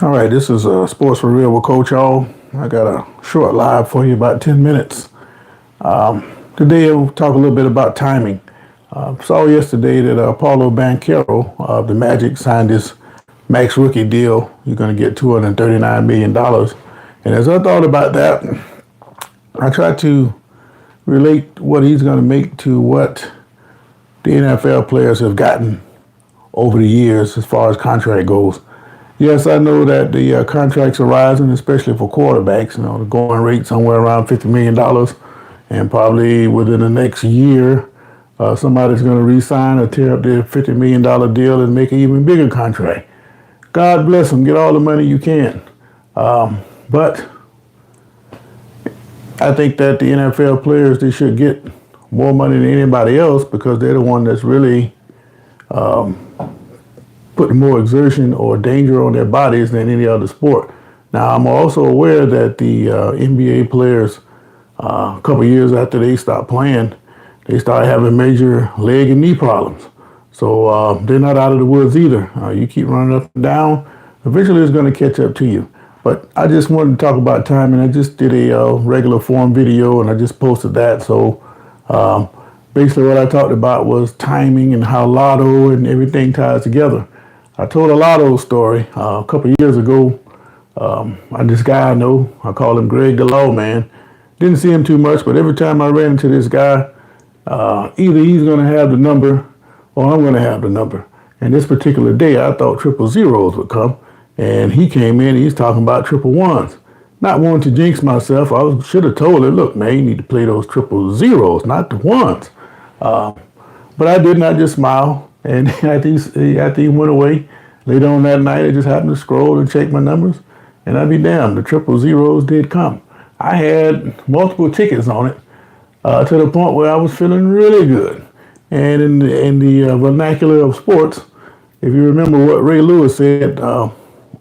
All right, this is Sports for Real with Coach O. I got a short live for you, about 10 minutes. Today we'll talk a little bit about timing. Saw yesterday that Paulo Banchero of the Magic signed his max rookie deal. You're going to get $239 million. And as I thought about that, I tried to relate what he's going to make to what the NFL players have gotten over the years as far as contract goes. Yes, I know that the contracts are rising, especially for quarterbacks. You know, the going rate somewhere around $50 million. And probably within the next year, somebody's going to re-sign or tear up their $50 million deal and make an even bigger contract. God bless them. Get all the money you can. But I think that the NFL players, they should get more money than anybody else because they're the one that's really putting more exertion or danger on their bodies than any other sport. Now, I'm also aware that the NBA players, a couple years after they stopped playing, they started having major leg and knee problems. So they're not out of the woods either. You keep running up and down, eventually it's going to catch up to you. But I just wanted to talk about timing. I just did a regular form video and I just posted that. So basically what I talked about was timing and how lotto and everything ties together. I told a lotto story a couple of years ago. This guy I know, I call him Greg the Lawman. Didn't see him too much, but every time I ran into this guy, either he's going to have the number or I'm going to have the number. And this particular day, I thought triple zeros would come. And he came in and he's talking about triple ones. Not wanting to jinx myself, I should have told him, look, man, you need to play those triple zeros, not the ones. But I didn't. I just smiled. And after he went away, later on that night, I just happened to scroll and check my numbers. And I'd be damned, the triple zeros did come. I had multiple tickets on it to the point where I was feeling really good. And in the vernacular of sports, if you remember what Ray Lewis said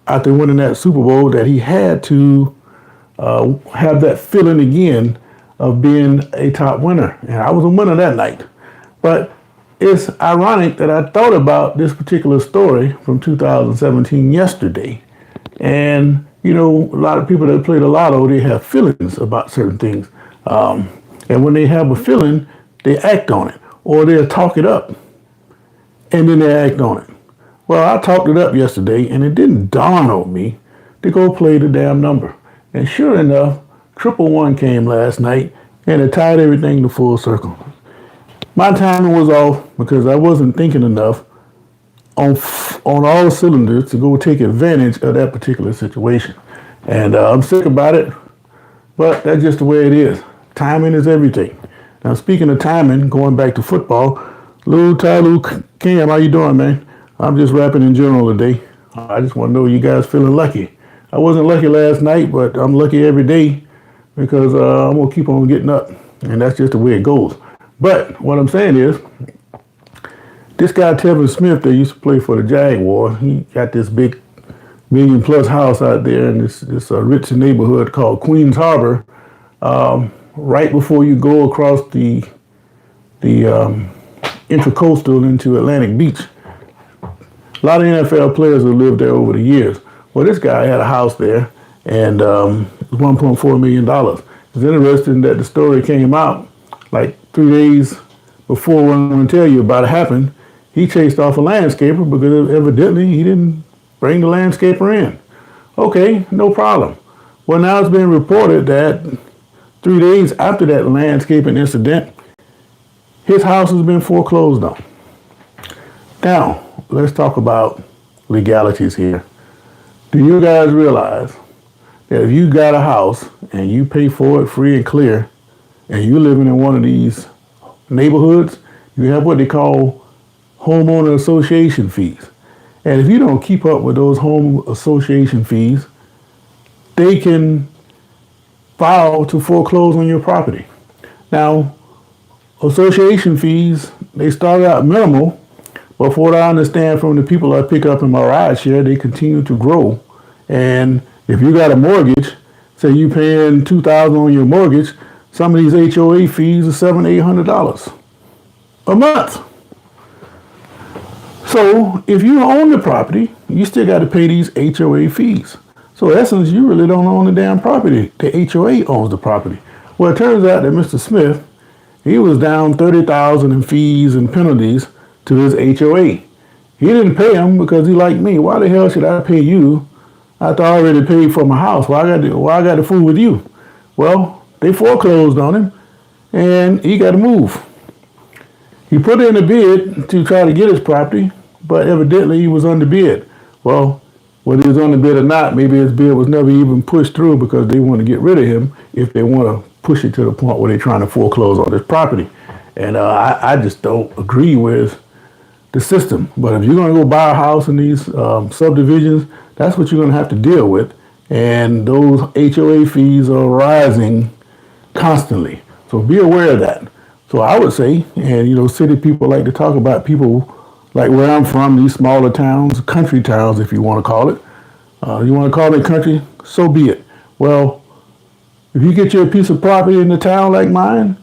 after winning that Super Bowl, that he had to have that feeling again of being a top winner. And I was a winner that night. But it's ironic that I thought about this particular story from 2017 yesterday. And, you know, a lot of people that play the lotto, they have feelings about certain things. And when they have a feeling, they act on it or they'll talk it up and then they act on it. Well, I talked it up yesterday and it didn't dawn on me to go play the damn number. And sure enough, triple one came last night and it tied everything to full circle. My timing was off because I wasn't thinking enough on all cylinders to go take advantage of that particular situation. And I'm sick about it, but that's just the way it is. Timing is everything. Now, speaking of timing, going back to football, Lou Cam, how you doing, man? I'm just rapping in general today. I just want to know you guys feeling lucky. I wasn't lucky last night, but I'm lucky every day because I'm going to keep on getting up. And that's just the way it goes. But what I'm saying is, this guy Tevin Smith that used to play for the Jaguars, he got this big $1 million+ house out there in this rich neighborhood called Queens Harbor, right before you go across the Intracoastal into Atlantic Beach. A lot of NFL players have lived there over the years. Well, this guy had a house there, and $1.4 million. It's interesting that the story came out like 3 days before what I'm going to tell you about it happened. He chased off a landscaper because evidently he didn't bring the landscaper in. Okay, no problem. Well, now it's been reported that 3 days after that landscaping incident, his house has been foreclosed on. Now, let's talk about legalities here. Do you guys realize that if you got a house and you pay for it free and clear, and you're living in one of these neighborhoods, you have what they call homeowner association fees. And if you don't keep up with those home association fees, they can file to foreclose on your property. Now, association fees, they start out minimal, but from what I understand from the people I pick up in my ride share, they continue to grow. And if you got a mortgage, say you paying $2,000 on your mortgage, some of these HOA fees are $700-800 a month. So if you own the property, you still got to pay these HOA fees. So in essence, you really don't own the damn property. The HOA owns the property. Well, it turns out that Mr. Smith, he was down $30,000 in fees and penalties to his HOA. He didn't pay him because he liked me. Why the hell should I pay you after I already paid for my house? Why I got to fool with you? Well, they foreclosed on him, and he got to move. He put in a bid to try to get his property, but evidently he was underbid. Well, whether he was underbid or not, maybe his bid was never even pushed through because they want to get rid of him if they want to push it to the point where they're trying to foreclose on this property. And I just don't agree with the system. But if you're going to go buy a house in these subdivisions, that's what you're going to have to deal with. And those HOA fees are rising constantly. So be aware of that. So I would say, and city people like to talk about people like where I'm from, these smaller towns, country towns, if you want to call it. You want to call it country? So be it. Well, if you get you a piece of property in the town like mine,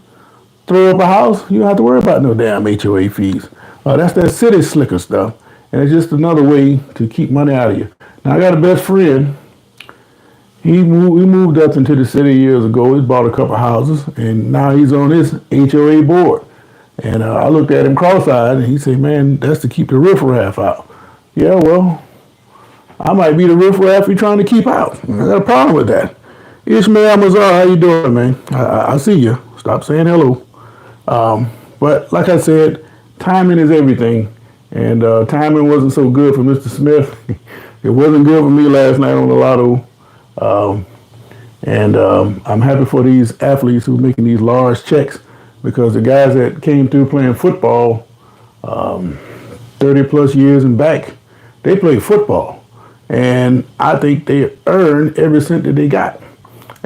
throw up a house, you don't have to worry about no damn HOA fees. That's that city slicker stuff. And it's just another way to keep money out of you. Now, I got a best friend. He moved up into the city years ago. He bought a couple houses, and now he's on his HOA board. And I looked at him cross-eyed, and he said, man, that's to keep the riffraff out. Yeah, well, I might be the riffraff you're trying to keep out. I got a problem with that. Ishmael Mazar, how you doing, man? I see you. Stop saying hello. But like I said, timing is everything. And timing wasn't so good for Mr. Smith. It wasn't good for me last night on the lotto. I'm happy for these athletes who are making these large checks, because the guys that came through playing football 30 plus years and back, they play football. And I think they earned every cent that they got.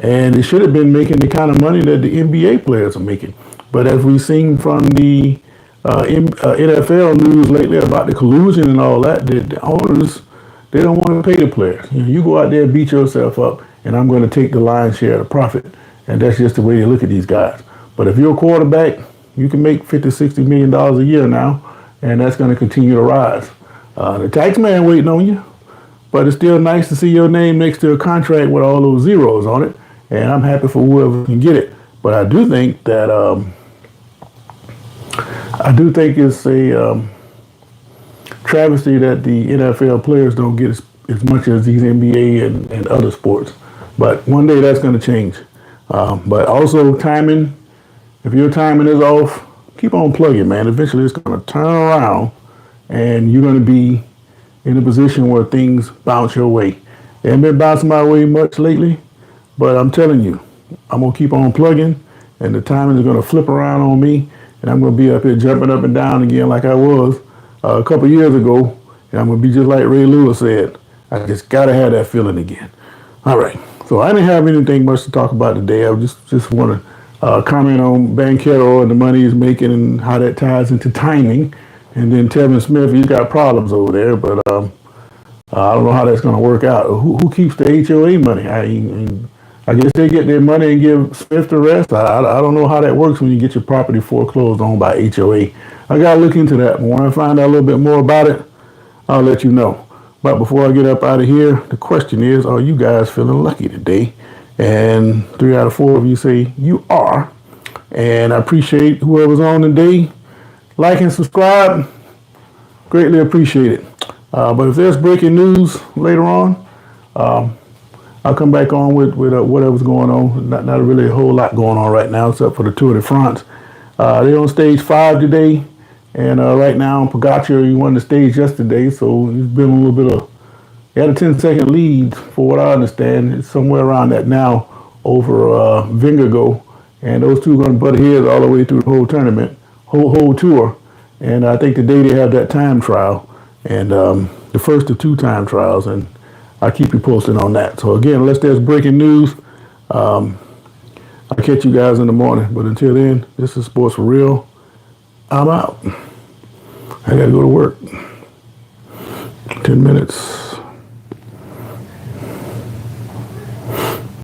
And they should have been making the kind of money that the NBA players are making. But as we've seen from the NFL news lately about the collusion and all that, the owners, they don't want to pay the players. You go out there and beat yourself up, and I'm going to take the lion's share of the profit. And that's just the way they look at these guys. But if you're a quarterback, you can make $50-60 million a year now, and that's going to continue to rise. The tax man waiting on you, but it's still nice to see your name next to a contract with all those zeros on it, and I'm happy for whoever can get it. But I do think that it's a travesty that the NFL players don't get as much as these NBA and other sports. But one day that's going to change. But also timing. If your timing is off, keep on plugging, man. Eventually it's going to turn around, and you're going to be in a position where things bounce your way. They haven't been bouncing my way much lately, but I'm telling you, I'm going to keep on plugging, and the timing is going to flip around on me, and I'm going to be up here jumping up and down again like I was a couple years ago, and I'm going to be just like Ray Lewis said. I just got to have that feeling again. All right. So I didn't have anything much to talk about today. I just want to comment on Banchero and the money he's making and how that ties into timing. And then Tevin Smith, he's got problems over there, but I don't know how that's going to work out. Who keeps the HOA money? I guess they get their money and give Smith the rest. I don't know how that works when you get your property foreclosed on by HOA. I got to look into that. But when I find out a little bit more about it, I'll let you know. But before I get up out of here, the question is, are you guys feeling lucky today? And 3 out of 4 of you say you are. And I appreciate whoever's on today. Like and subscribe. Greatly appreciate it. But if there's breaking news later on, I'll come back on with whatever's going on. Not really a whole lot going on right now, except for the Tour de France. They're on stage 5 today. And right now, Pogacar, he won the stage yesterday, so he's been a little bit of, he had a 10-second lead, for what I understand. It's somewhere around that now over Vingegaard. And those two are going to butt heads all the way through the whole tournament, whole tour. And I think today they have that time trial, and the first of 2 time trials. And I'll keep you posted on that. So again, unless there's breaking news, I'll catch you guys in the morning. But until then, this is Sports for Real. I'm out. I got to go to work. 10 minutes.